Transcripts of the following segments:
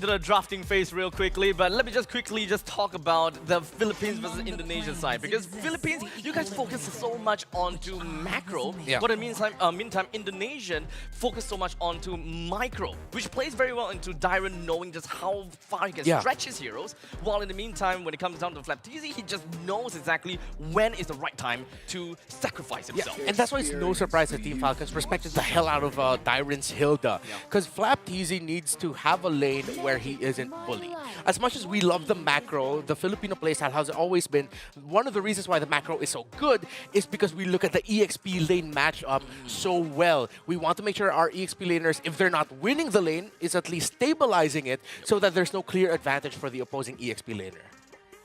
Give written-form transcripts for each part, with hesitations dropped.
into the drafting phase real quickly, but let me just quickly talk about the Philippines versus Indonesia side, because Philippines, you guys focus so much onto macro, but in the meantime, Indonesian focus so much onto micro, which plays very well into Dyron knowing just how far he can stretch his heroes, while in the meantime, when it comes down to FLCN, he just knows exactly when is the right time to sacrifice himself. And that's why it's no surprise that Team Falcons respected the hell out of Dyron's Hilda, because FLCN needs to have a lane where he isn't bullied. As much as we love the macro, the Filipino playstyle has always been one of the reasons why the macro is so good is because we look at the EXP lane matchup so well. We want to make sure our EXP laners, if they're not winning the lane, is at least stabilizing it so that there's no clear advantage for the opposing EXP laner.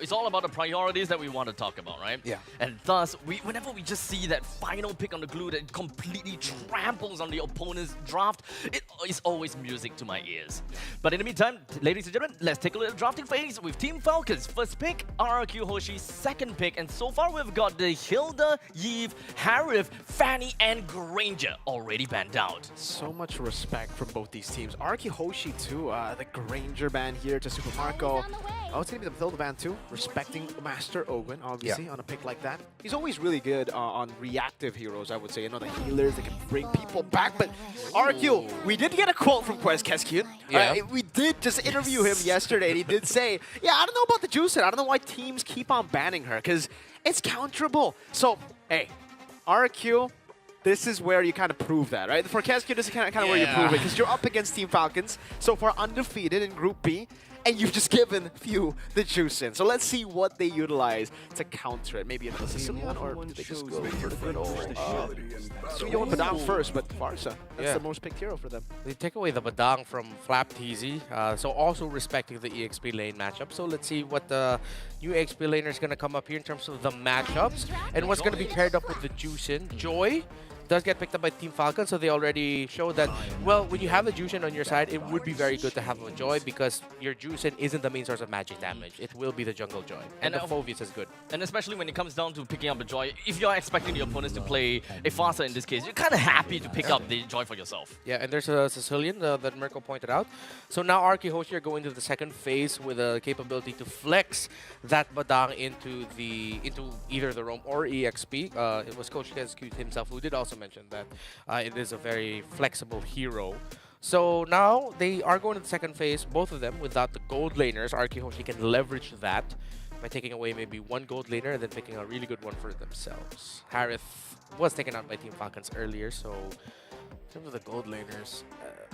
It's all about the priorities that we want to talk about, right? Yeah. And thus, whenever we just see that final pick on the glue that completely tramples on the opponent's draft, it is always music to my ears. But in the meantime, ladies and gentlemen, let's take a look at the drafting phase with Team Falcons. First pick, RRQ Hoshi. Second pick, and so far we've got the Hilda, Yves, Harith, Fanny, and Granger already banned out. So much respect from both these teams. RRQ Hoshi too, the Granger ban here to Super Marco. Oh, it's going to be the Hilda ban too. Respecting Master Owen, obviously, on a pick like that. He's always really good on reactive heroes, I would say. You know, the healers that can bring people back. But RQ, we did get a quote from Quest Keskian. We did just interview him yesterday, and he did say, yeah, I don't know about the Juicin. I don't know why teams keep on banning her, because it's counterable. So, hey, RQ, this is where you kind of prove that, right? For Keskian, this is kind of where you prove it, because you're up against Team Falcons, so far undefeated in Group B. And you've just given few the juice in. So let's see what they utilize to counter it. Maybe another Sicilian, or do they just go for the good old Suyo and Badang first, but Farsa. That's the most picked hero for them. They take away the Badang from FLCN, so also respecting the EXP lane matchup. So let's see what the new EXP laner is going to come up here in terms of the matchups. And what's going to be paired up with the Juicin. Joy does get picked up by Team Falcon, so they already show that, well, when you have the Juicin on your side, it would be very good to have a Joy because your Juicin isn't the main source of magic damage. It will be the jungle Joy, and the Phoveus is good. And especially when it comes down to picking up a Joy, if you're expecting the opponents to play a Farsa in this case, you're kind of happy to pick up the Joy for yourself. Yeah, and there's a Sicilian that Mirko pointed out. So now RRQ Hoshi are going to the second phase with a capability to flex that Badang into either the Roam or EXP. It was Coach Keskian himself who did also mention that it is a very flexible hero. So now they are going to the second phase, both of them without the gold laners. RRQ Hoshi can leverage that by taking away maybe one gold laner and then picking a really good one for themselves. Harith was taken out by Team Falcons earlier, so in terms of the gold laners,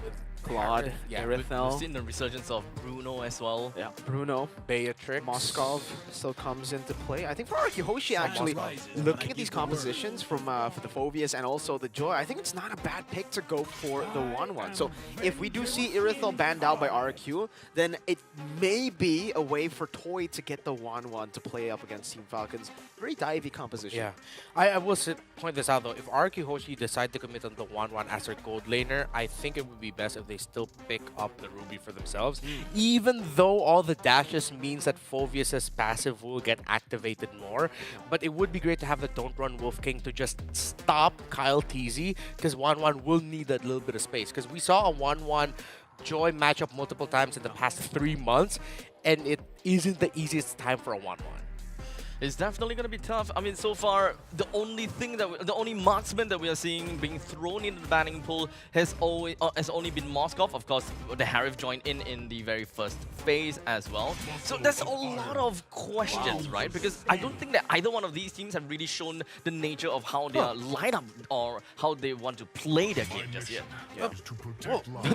with Claude, we've seen the resurgence of Bruno as well. Yeah, Bruno, Beatrix, Moskov still comes into play. I think for RRQ Hoshi, actually, looking at these compositions from for the Phoveus and also the Joy, I think it's not a bad pick to go for the 1-1. So if we do see Irithel banned out by RRQ, then it may be a way for Toy to get the 1-1 to play up against Team Falcons. Very divey composition. Yeah, I will point this out though. If RRQ Hoshi decide to commit on the 1-1 as their gold laner, I think it would be best if they still pick up the Ruby for themselves. Even though all the dashes means that Phoveus' passive will get activated more, but it would be great to have the Don't Run Wolf King to just stop Kyle TZ, because 1-1 will need that little bit of space. Because we saw a 1-1 Joy matchup multiple times in the past 3 months, and it isn't the easiest time for a 1-1. It's definitely going to be tough. I mean, so far, the only marksman that we are seeing being thrown into the banning pool has only been Moskov. Of course, the Harith joined in the very first phase as well. So there's a lot of questions, right? Because I don't think that either one of these teams have really shown the nature of how they are lined up or how they want to play their game just yet.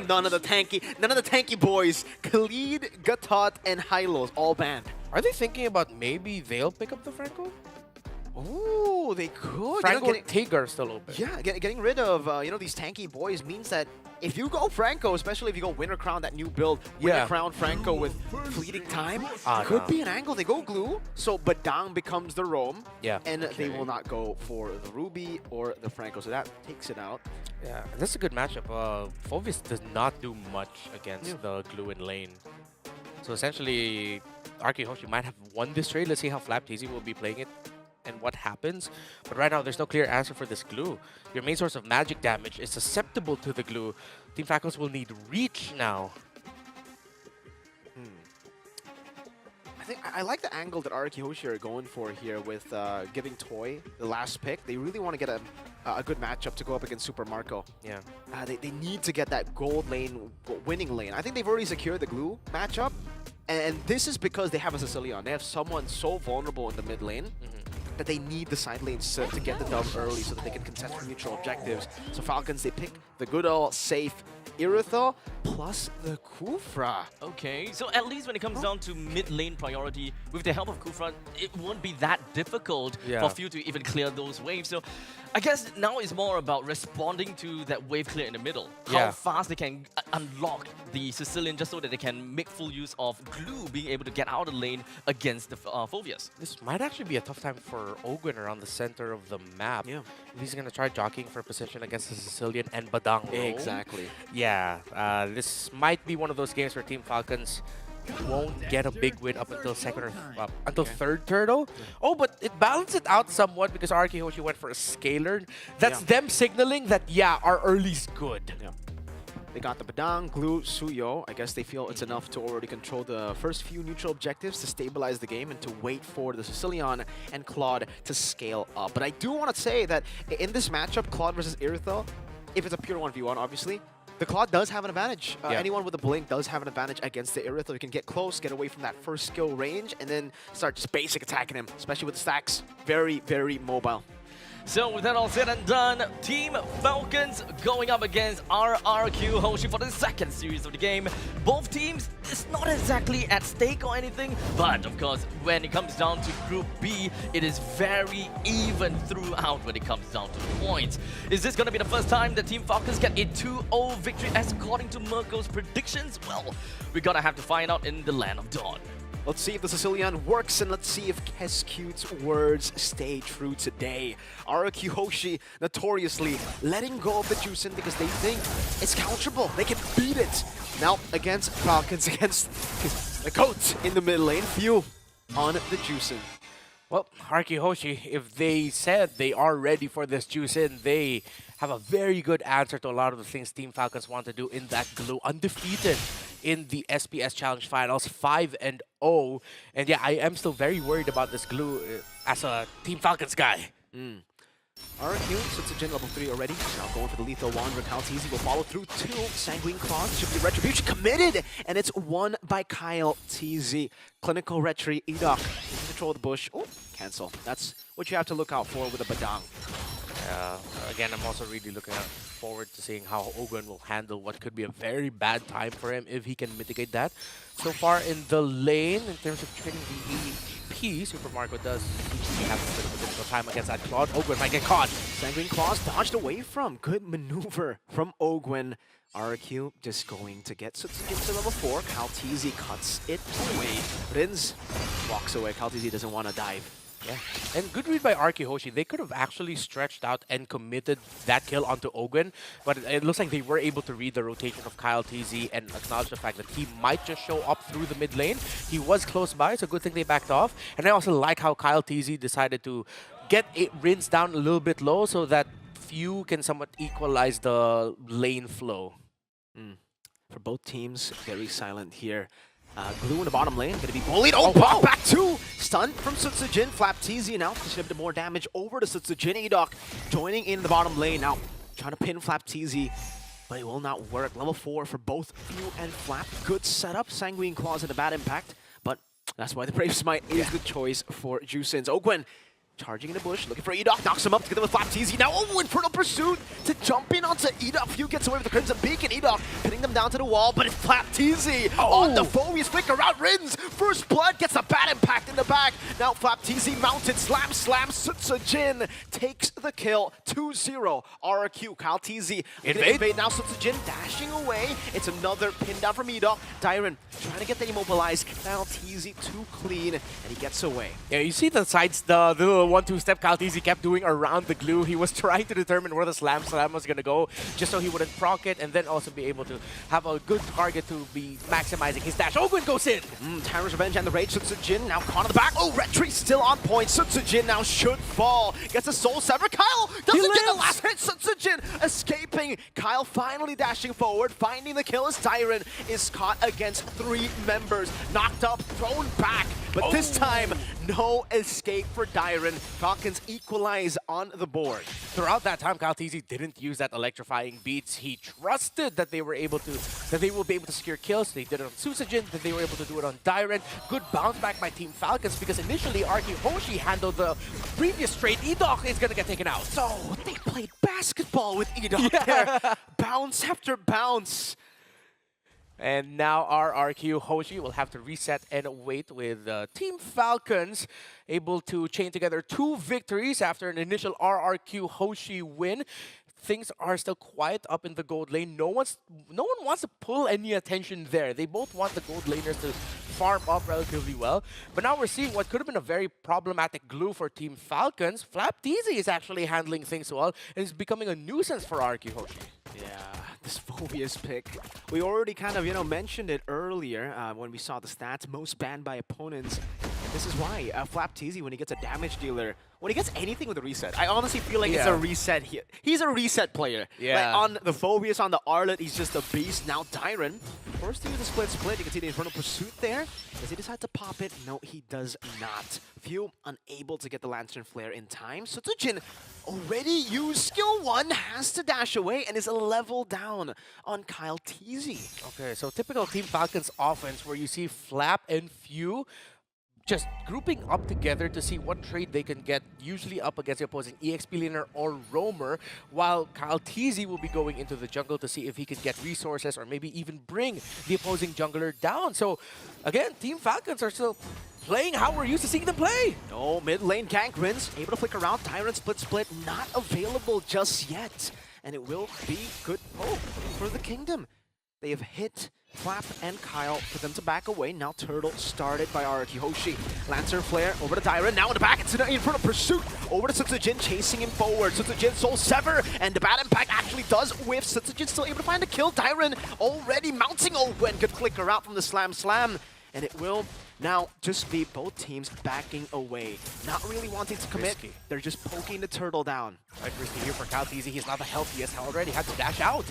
None of the tanky boys, Khalid, Gatot, and Hylos all banned. Are they thinking about maybe they'll pick up the Franco? Ooh, they could. Franco and Tiger still open. Yeah, getting rid of these tanky boys means that if you go Franco, especially if you go Winter Crown, that new build, Winter Crown Franco with fleeting time, could be an angle. They go glue, so Badang becomes the Roam, and they will not go for the Ruby or the Franco, so that takes it out. Yeah, that's a good matchup. Phoveus does not do much against the glue in lane. So essentially, RRQ Hoshi might have won this trade. Let's see how FLCN will be playing it and what happens. But right now, there's no clear answer for this glue. Your main source of magic damage is susceptible to the glue. Team Falcons will need reach now. I like the angle that RRQ Hoshi are going for here with giving Toy the last pick. They really want to get a good matchup to go up against Super Marco. Yeah. They need to get that gold lane, winning lane. I think they've already secured the glue matchup, and this is because they have a Sicilian. They have someone so vulnerable in the mid lane that they need the side lanes to get the dub early so that they can contest for neutral objectives. So Falcons, they pick the good old safe Irithyll plus the Kufra. Okay, so at least when it comes down to mid lane priority, with the help of Kufra, it won't be that difficult for Few to even clear those waves. So I guess now it's more about responding to that wave clear in the middle. How fast they can unlock the Sicilian just so that they can make full use of glue being able to get out of the lane against the Phoveus. This might actually be a tough time for Ogwen around the center of the map. Yeah. He's going to try jockeying for position against the Sicilian and Badang role. Exactly. Yeah, this might be one of those games where Team Falcons won't get a big win up until third turtle. Oh, but it balanced it out somewhat because RRQ Hoshi went for a scalar. That's them signaling that, yeah, our early's good. Yeah. They got the Badang, Glue, Suyo. I guess they feel it's enough to already control the first few neutral objectives to stabilize the game and to wait for the Sicilian and Claude to scale up. But I do want to say that in this matchup, Claude versus Irithyll, if it's a pure 1v1, obviously, the Claude does have an advantage. Anyone with a blink does have an advantage against the Irithyll. You can get close, get away from that first skill range, and then start just basic attacking him, especially with the stacks. Very, very mobile. So with that all said and done, Team Falcons going up against RRQ Hoshi for the second series of the game. Both teams, it's not exactly at stake or anything, but of course, when it comes down to Group B, it is very even throughout when it comes down to points. Is this going to be the first time that Team Falcons get a 2-0 victory as according to Mirko's predictions? Well, we're going to have to find out in the Land of Dawn. Let's see if the Sicilian works, and let's see if Kescute's words stay true today. RRQ Hoshi notoriously letting go of the Juicin because they think it's counterable. They can beat it. Now against Falcons, against the Goat in the mid lane. Few on the Juicin. Well, RRQ Hoshi, if they said they are ready for this Juicin, they have a very good answer to a lot of the things Team Falcons want to do in that glue. Undefeated in the SPS Challenge Finals, 5-0. And yeah, I am still very worried about this glue as a Team Falcons guy. RRQ sits at level 3 already. Now going for the lethal wand. Easy will follow through 2. Sanguine Claws should be Retribution committed, and it's won by Kyle TZ. Clinical Retri Edok. Control the bush. Oh, cancel. That's what you have to look out for with a Badang. Again, I'm also really looking forward to seeing how Ogwen will handle what could be a very bad time for him if he can mitigate that. So far in the lane, in terms of trading the EP, Super Marco does have a bit of a difficult time against that Claude. Ogwen might get caught. Sanguine Claws dodged away from. Good maneuver from Ogwen. RRQ just going to get Sutsukin to level 4. Kyle TZ cuts it away. Rins walks away. Kyle TZ doesn't want to dive. Yeah, and good read by RRQ Hoshi. They could have actually stretched out and committed that kill onto Ogwen, but it looks like they were able to read the rotation of Kyle TZ and acknowledge the fact that he might just show up through the mid lane. He was close by, so good thing they backed off. And I also like how Kyle TZ decided to get Rins down a little bit low so that Few can somewhat equalize the lane flow. For both teams, very silent here. Glue in the bottom lane, gonna be bullied. Oh, wow. Back two! Stun from Sutsujin. Flap TZ now to shift more damage over to Sutsujin. Edok joining in the bottom lane now. Trying to pin Flap TZ, but it will not work. Level 4 for both Few and Flap. Good setup. Sanguine Claws and a bad impact, but that's why the Brave Smite is the choice for Juicins. Ogwen charging in the bush, looking for Edok, knocks him up together with Flap TZ. Now, Infernal Pursuit to jump in onto Edok. Few gets away with the Crimson Beacon. Edok pinning them down to the wall, but it's Flap TZ on the Phoveus flicker out. Rins, first blood, gets a bad impact in the back. Now Flap TZ mounted, slam, Sutsujin takes the kill, 2-0. RRQ, Kyle TZ, invade now. Sutsujin dashing away. It's another pin down from Edok. Dyron trying to get that immobilized. Now TZ too clean, and he gets away. Yeah, you see the sides, the little 1-2 step Kyle TZ kept doing around the glue. He was trying to determine where the slam was going to go, just so he wouldn't proc it, and then also be able to have a good target to be maximizing his dash. Ogwen goes in! Tyrant's Revenge and the Rage. Sutsujin now caught on the back. back. Oh, Red Tree still on point. Sutsujin now should fall. Gets a soul sever. Kyle doesn't get the last hit. Sutsujin escaping. Kyle finally dashing forward, finding the kill as Tyron is caught against 3 members. Knocked up, thrown back. But this time, no escape for Dyron. Falcons equalize on the board. Throughout that time, Kyle TZ didn't use that electrifying beats. He trusted that they will be able to secure kills. They did it on Susujin, that they were able to do it on Dyron. Good bounce back by Team Falcons because initially RRQ Hoshi handled the previous trade. Edok is gonna get taken out. So they played basketball with Edok there. Bounce after bounce. And now RRQ Hoshi will have to reset and wait with Team Falcons able to chain together 2 victories after an initial RRQ Hoshi win. Things are still quiet up in the gold lane. No one wants to pull any attention there. They both want the gold laners to farm up relatively well. But now we're seeing what could have been a very problematic glue for Team Falcons. FlapTZ is actually handling things well and is becoming a nuisance for RRQ Hoshi. Yeah, this Phobia's pick. We already kind of, mentioned it earlier when we saw the stats. Most banned by opponents. And this is why FlapTZ, when he gets a damage dealer, when he gets anything with a reset, I honestly feel like it's a reset here. He's a reset player. Yeah. Like on the Phobias, on the Arlet, he's just a beast. Now Dyron, forced to use a split. You can see the Infernal Pursuit there. Does he decide to pop it? No, he does not. Few unable to get the Lantern Flare in time. So Tsujin already used skill 1, has to dash away, and is a level down on Kyle TZ. Okay, so typical Team Falcons offense where you see Flap and Few just grouping up together to see what trade they can get, usually up against the opposing EXP laner or roamer, while Kyle TZ will be going into the jungle to see if he can get resources or maybe even bring the opposing jungler down. So again, Team Falcons are still playing how we're used to seeing them play. No, mid lane gank wins, able to flick around. Tyrant split, not available just yet. And it will be good hope for the Kingdom. They have hit Flap and Kyle for them to back away. Now Turtle started by RRQ Hoshi. Lantern Flare over to Dyron. Now in the back, it's in front of Pursuit. Over to Sutsujin, chasing him forward. Sutsujin, Soul Sever, and the bad impact actually does whiff. Sutsujin still able to find a kill. Dyron already mounting Owen. Good flicker out from the Slam. And it will now just be both teams backing away. Not really wanting to commit. Risky. They're just poking the Turtle down. Right, risky here for Kyle TZ. He's not the healthiest. Already had to dash out.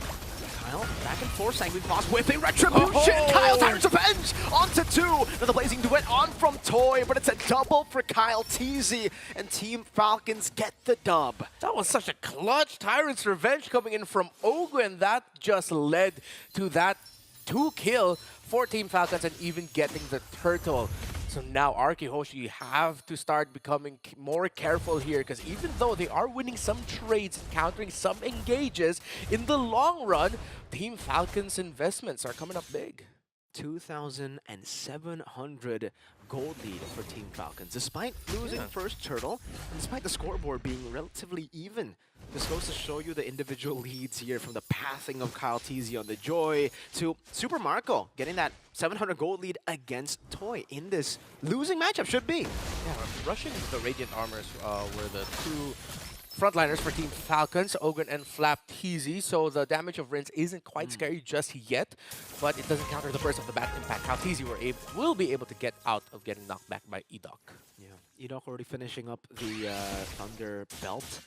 Kyle, back and forth, Sanguine Claws whipping Retribution! Oh! Kyle, Tyrant's Revenge! Onto 2! Now the Blazing Duet on from Toy, but it's a double for Kyle TZ, and Team Falcons get the dub. That was such a clutch Tyrant's Revenge coming in from Ogwen. That just led to that 2-kill for Team Falcons and even getting the turtle. So now RRQ Hoshi have to start becoming more careful here because even though they are winning some trades, countering some engages, in the long run, Team Falcons' investments are coming up big. 2,700 gold lead for Team Falcons, despite losing first turtle, and despite the scoreboard being relatively even. This goes to show you the individual leads here, from the pathing of Kyle TZ on the Joy to Super Marco getting that 700 gold lead against Toy in this losing matchup should be. Yeah, rushing the Radiant Armors were the 2 frontliners for Team Falcons, Ogren and FlapTZ, so the damage of Rinse isn't quite scary just yet, but it doesn't counter the burst of the bad impact. FlapTZ will be able to get out of getting knocked back by Edok. Yeah, Edok already finishing up the Thunder Belt,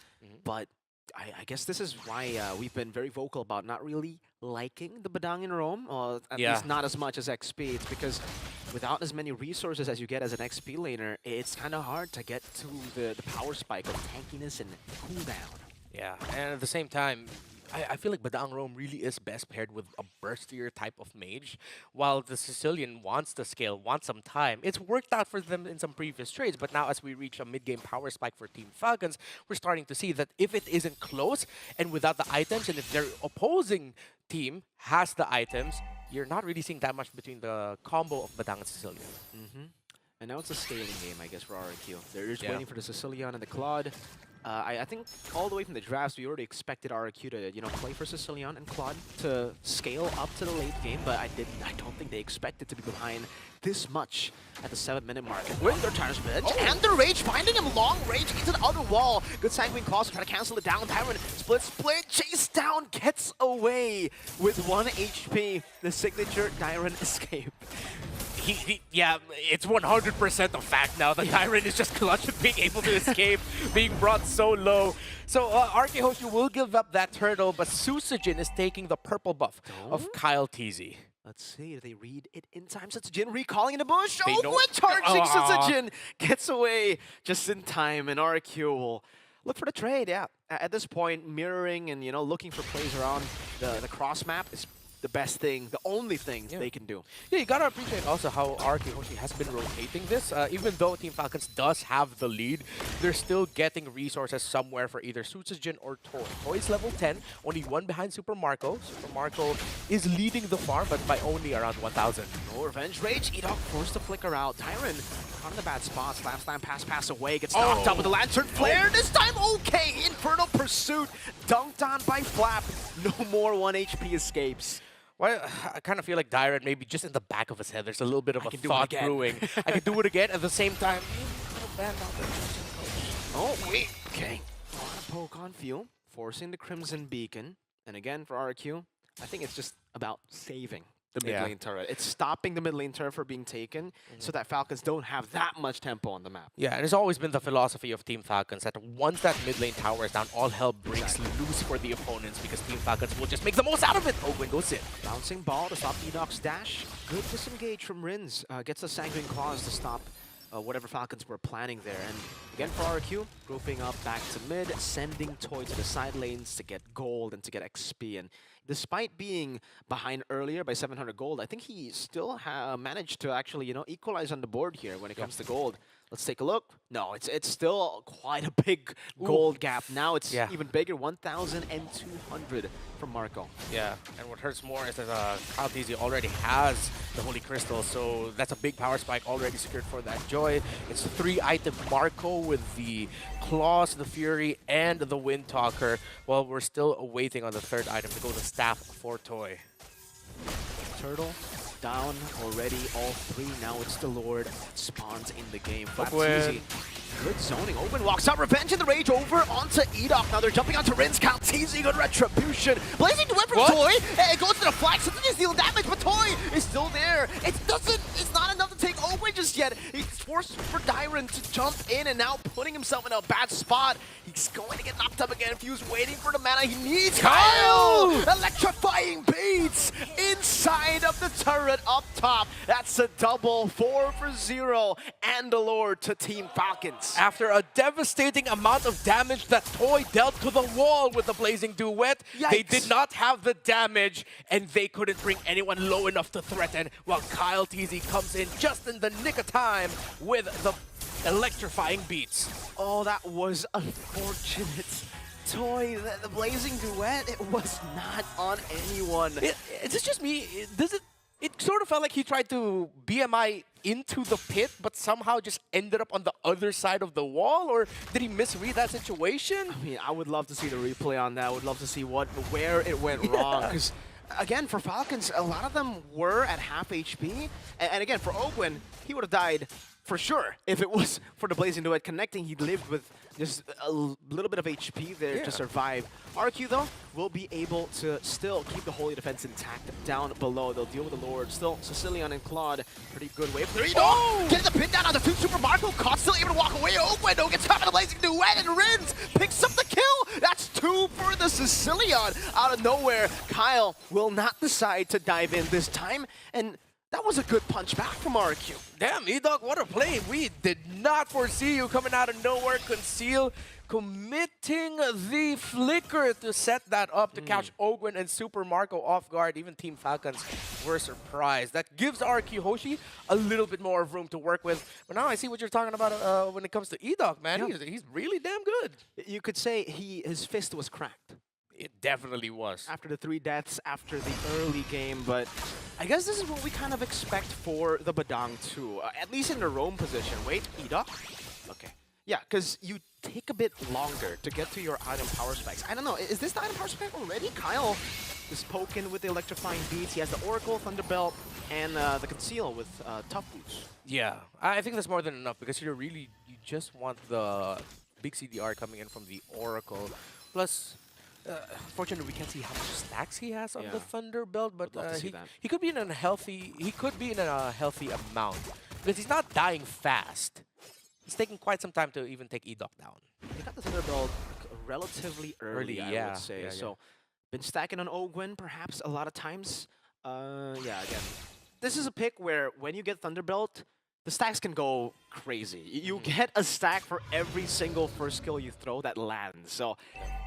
but I guess this is why we've been very vocal about not really liking the Badang in Rome, or at least not as much as XP. It's because without as many resources as you get as an XP laner, it's kind of hard to get to the power spike of tankiness and cooldown. Yeah, and at the same time, I feel like Badang Rome really is best paired with a burstier type of mage, while the Sicilian wants the scale, wants some time. It's worked out for them in some previous trades, but now as we reach a mid-game power spike for Team Falcons, we're starting to see that if it isn't close and without the items, and if their opposing team has the items, you're not really seeing that much between the combo of Badang and Sicilian. And now it's a scaling game, I guess, for RRQ. They're just waiting for the Sicilian and the Claude. I think all the way from the drafts, we already expected RRQ to, play for Sicilian and Claude to scale up to the late game, but I don't think they expected to be behind this much at the 7-minute mark. And with their Tyrant's Revenge and the Rage, finding him long range into the other wall. Good Sanguine Claws to try to cancel it down. Tyrant split, chase down, gets away with 1 HP. The signature Dyron escape. Yeah, it's 100% a fact now. The Tyrant is just clutch at being able to escape, being brought so low. So RK Hoshi will give up that turtle, but Susujin is taking the purple buff of Kyle TZ. Let's see, do they read it in time? Susujin recalling in the bush. They Oh, know- what charging Aw. Susujin gets away just in time, and RRQ will look for the trade. Yeah, at this point, mirroring and looking for plays around the cross map is the best thing, the only thing they can do. Yeah, you gotta appreciate also how RK Hoshi has been rotating this. Even though Team Falcons does have the lead, they're still getting resources somewhere for either Susujin or Toy. Toy is level 10, only one behind Super Marco. Super Marco is leading the farm, but by only around 1,000. No revenge rage. Edok forced to flicker out. Tyrant caught in the bad spot. Slam, pass away. Gets knocked up with the lantern flare. This time, okay. Infernal Pursuit. Dunked on by Flap. No more 1 HP escapes. Well, I kind of feel like Dyrant maybe just in the back of his head, there's a little bit of a thought brewing. I can do it again at the same time. Oh, wait. Okay. A lot of poke on Fuel, forcing the Crimson Beacon. And again, for RQ, I think it's just about saving the mid lane turret. It's stopping the mid lane turret from being taken so that Falcons don't have that much tempo on the map. Yeah, and it's always been the philosophy of Team Falcons that once that mid lane tower is down, all hell breaks loose for the opponents because Team Falcons will just make the most out of it. Owen goes in. Bouncing ball to stop Edok's dash. Good disengage from Rins. Gets the Sanguine Claws to stop whatever Falcons were planning there. And again for RQ, grouping up back to mid, sending Toy to the side lanes to get gold and to get XP. And despite being behind earlier by 700 gold, I think he still managed to actually, equalize on the board here when it comes to gold. Let's take a look. No, it's still quite a big gold gap. Now it's even bigger, 1,200 from Marco. Yeah, and what hurts more is that Kyle TZ already has the Holy Crystal, so that's a big power spike already secured for that Joy. It's 3-item Marco with the Claws, the Fury, and the Wind Talker, while we're still waiting on the third item to go the Staff for Toy. Turtle down already, all three. Now it's the Lord that spawns in the game. Owen. Good zoning. Owen walks out. Revenge in the rage over onto Edok. Now they're jumping onto Rin's count. Teasing good retribution. Blazing Duet from Toy. It goes to the flag. Something is dealing damage, but Toy is still there. It's not enough to take Owen just yet. He's forced for Dyrant to jump in and now putting himself in a bad spot. He's going to get knocked up again. Fuse waiting for the mana he needs. Kyle! Electrifying beats inside of the turret up top. That's a double 4 for 0 and the Lord to Team Falcons. After a devastating amount of damage that Toy dealt to the wall with the Blazing Duet, they did not have the damage and they couldn't bring anyone low enough to threaten, while Kyle TZ comes in just in the nick of time with the electrifying beats. Oh, that was unfortunate. Toy, the Blazing Duet, it was not on anyone. Is this just me? It sort of felt like he tried to BMI into the pit, but somehow just ended up on the other side of the wall? Or did he misread that situation? I mean, I would love to see the replay on that. I would love to see where it went wrong. Because, again, for Falcons, a lot of them were at half HP. And again, for Owen, he would have died for sure. If it was for the Blazing Duet connecting, he lived with just a little bit of HP there to survive. RQ, though, will be able to still keep the Holy Defense intact down below. They'll deal with the Lord. Still, Sicilian and Claude, pretty good wave. There you go! Getting the pin down on the 2 Super Marco. Caught, still able to walk away. Owen, though, gets caught in the Blazing Duet, and Rins picks up the kill. That's 2 for the Sicilian. Out of nowhere, Kyle will not decide to dive in this time, and that was a good punch back from RQ. Damn, Edok, what a play. We did not foresee you coming out of nowhere. Conceal, committing the flicker to set that up to catch Ogwen and Super Marco off guard. Even Team Falcons were surprised. That gives RQ Hoshi a little bit more room to work with. But now I see what you're talking about when it comes to Edok, man. Yeah. He's really damn good. You could say his fist was cracked. It definitely was. After the 3 deaths, after the early game, but I guess this is what we kind of expect for the Badang too, at least in the roam position. Wait, Edok? Okay. Yeah, because you take a bit longer to get to your item power spikes. I don't know, is this the item power spike already? Kyle is poking with the electrifying beats. He has the Oracle, Thunderbelt, and the Conceal with Tough Boots. Yeah, I think that's more than enough because you just want the big CDR coming in from the Oracle. Plus, Unfortunately, we can't see how much stacks he has on the Thunderbolt, but love to see that. he could be in a healthy amount because he's not dying fast. He's taking quite some time to even take Edoc down. They got the Thunderbolt relatively early, I would say. So, been stacking on Ogwen perhaps a lot of times. Yeah, again, this is a pick where when you get Thunderbolt, the stacks can go crazy. You get a stack for every single first skill you throw that lands. So,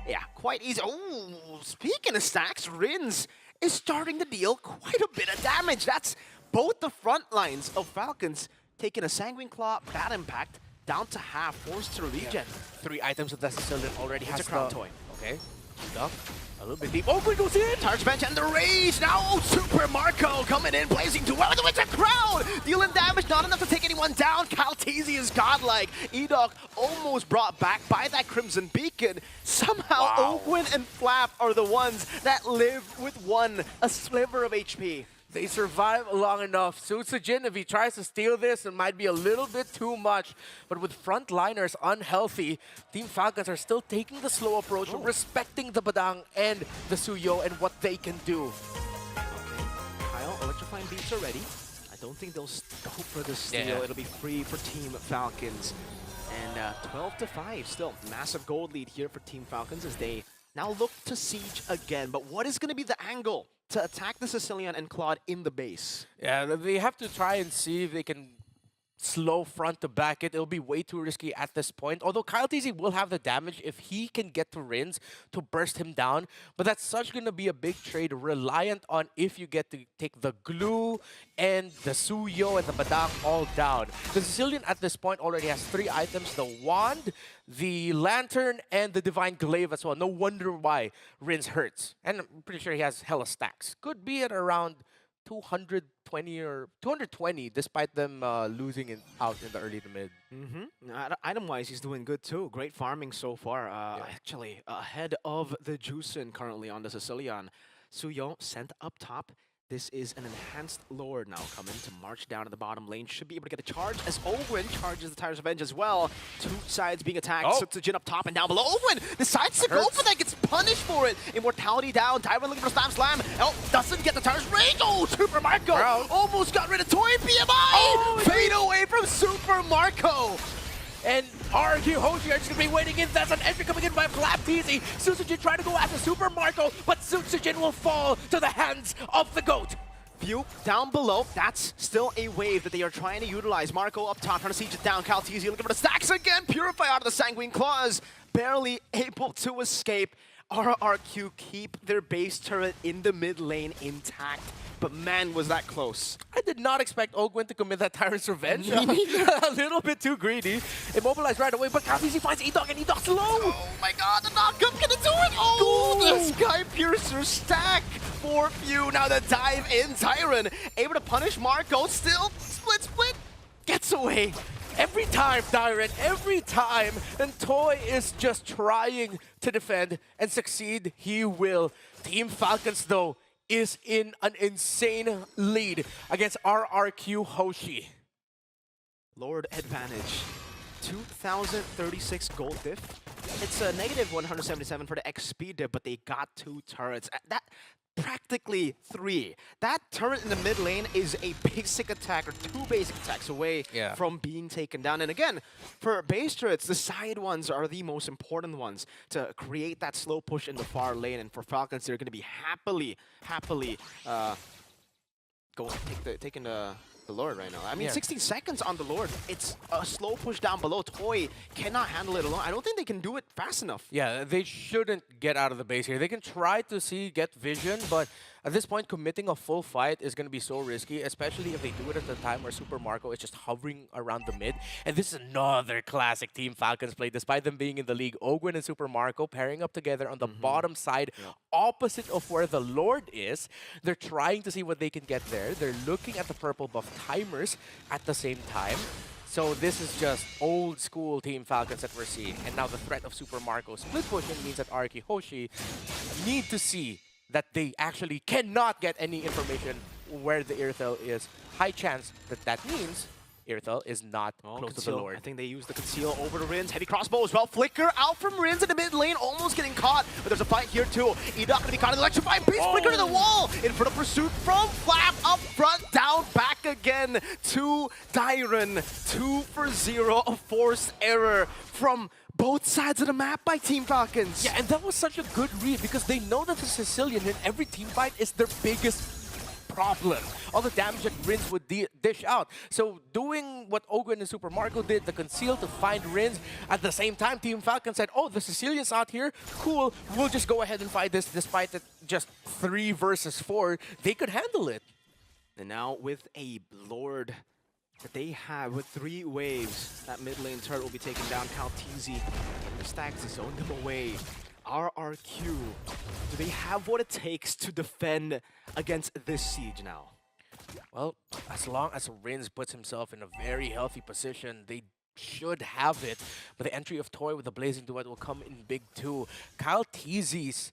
yeah, quite easy. Oh, speaking of stacks, Rins is starting to deal quite a bit of damage. That's both the front lines of Falcons taking a Sanguine Claw, bad impact, down to half, forced to regen. Yeah. 3 items of the Sicilian already has a crown toy. Okay, Edoc, a little bit deep. Oh, we goes in! Charge bench and the rage! Now Super Marco coming in, blazing too well with the crowd! Dealing damage, not enough to take anyone down. Kalteezy is godlike. Edoc almost brought back by that Crimson Beacon. Somehow Ogwen and Flap are the ones that live with a sliver of HP. They survive long enough. Sutsujin, if he tries to steal this, it might be a little bit too much. But with frontliners unhealthy, Team Falcons are still taking the slow approach, respecting the Badang and the Suyo and what they can do. Okay, Kyle, electrifying beats are ready. I don't think they'll go for the steal. Yeah. It'll be free for Team Falcons. And 12-5, still massive gold lead here for Team Falcons as they now look to siege again. But what is going to be the angle to attack the Sicilian and Claude in the base? Yeah, they have to try and see if they can slow front to back it. It'll be way too risky at this point. Although Kalteezy will have the damage if he can get to Rins to burst him down. But that's such going to be a big trade reliant on if you get to take the glue and the Suyo and the Badang all down. The Sicilian at this point already has 3 items. The Wand, the Lantern, and the Divine Glaive as well. No wonder why Rins hurts. And I'm pretty sure he has hella stacks. Could be at around 220 or 220 despite them losing out in the early to mid. Item-wise, he's doing good too. Great farming so far. Actually, ahead of the Juicin currently on the Sicilian. Suyo sent up top. This is an enhanced Lord now coming to march down to the bottom lane. Should be able to get a charge as Ogwen charges the Tire's Revenge as well. 2 sides being attacked. Sutsujin up top and down below. Ogwen decides to go for that, gets punished for it. Immortality down. Tyron looking for Slam. Oh, doesn't get the Tire's Rage. Oh, Super Marco almost got rid of Toy PMI. Fade away from Super Marco. And RRQ Hoshi are just going to be waiting in. That's an entry coming in by Kalteezy. Sutsujin trying to go after Super Marco, but Sutsujin will fall to the hands of the GOAT. View down below. That's still a wave that they are trying to utilize. Marco up top, trying to siege it down. Kalteezy looking for the stacks again. Purify out of the Sanguine Claws. Barely able to escape. RRQ keep their base turret in the mid lane intact. But man, was that close. I did not expect Ogwen to commit that Tyrant's Revenge. A little bit too greedy. Immobilized right away, but Kalteezy finds Edoc, and Edoc's low. Oh my god, the knockup gonna do it! Oh, the Sky Piercer stack for Few. Now the dive in. Tyron able to punish Marco. Still, split, gets away. Every time, Tyrant, every time. And Toy is just trying to defend and succeed. He will. Team Falcons, though, is in an insane lead against RRQ Hoshi. Lord advantage. 2,036 gold diff. It's a negative 177 for the XP diff, but they got 2 turrets. That practically 3. That turret in the mid lane is a basic attack or 2 basic attacks away from being taken down. And again, for base turrets, the side ones are the most important ones to create that slow push in the far lane. And for Falcons, they're going to be happily taking the Lord right now. I mean, 16 seconds on the Lord. It's a slow push down below. Toy cannot handle it alone. I don't think they can do it fast enough. Yeah, they shouldn't get out of the base here. They can try to get vision, but at this point, committing a full fight is going to be so risky, especially if they do it at the time where Super Marco is just hovering around the mid. And this is another classic Team Falcons play, despite them being in the league. Ogwen and Super Marco pairing up together on the bottom side, opposite of where the Lord is. They're trying to see what they can get there. They're looking at the purple buff timers at the same time. So this is just old school Team Falcons that we're seeing. And now the threat of Super Marco split pushing means that RRQ Hoshi need to see that they actually cannot get any information where the Irithel is. High chance that that means Irithel is not close to the conceal. Lord. I think they use the conceal over to Rins. Heavy crossbow as well. Flicker out from Rins in the mid lane, almost getting caught. But there's a fight here too. Edok gonna be caught in the electrifying beast. Flicker to the wall. In front of pursuit from Flap. Up front, down, back again to Dyron. 2 for 0. A forced error from both sides of the map by Team Falcons. Yeah, and that was such a good read because they know that the Sicilian in every team fight is their biggest problem. All the damage that Rins would dish out. So doing what Ogwen and Super Marco did, the conceal to find Rins, at the same time Team Falcon said, oh, the Sicilian's out here, cool, we'll just go ahead and fight this despite it just 3 versus 4. They could handle it. And now with a Lord that they have with 3 waves, that mid lane turret will be taken down. Kaltizi and the stacks to zone them away. RRQ, do they have what it takes to defend against this siege now? Well, as long as Rins puts himself in a very healthy position, they should have it. But the entry of Toy with the Blazing Duet will come in big too. Kyle Teasy's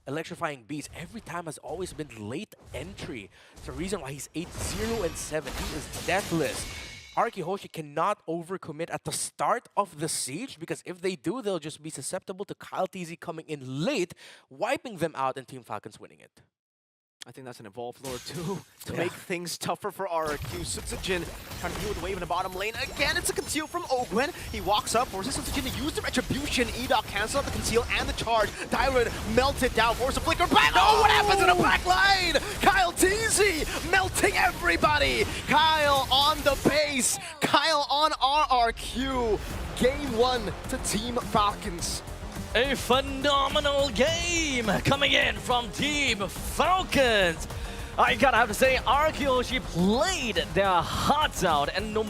Electrifying Beast every time has always been late entry. It's the reason why he's 8-0 and 7. He is deathless. RRQ Hoshi cannot overcommit at the start of the siege because if they do, they'll just be susceptible to Kyle TZ coming in late, wiping them out and Team Falcons winning it. I think that's an evolved Lord too, to make things tougher for RRQ. Sutsujin trying to deal with the wave in the bottom lane. Again, it's a conceal from Ogwen. He walks up, forces Sutsujin to use the retribution. Edok cancel out the conceal and the charge. Dyron melted down, force a flicker back. Oh, what happens in the back line? Kyle TZ melting everybody. Kyle on the base. Kyle on RRQ. Game 1 to Team Falcons. A phenomenal game coming in from Team Falcons. I gotta have to say, RRQ Hoshi played their hearts out, and no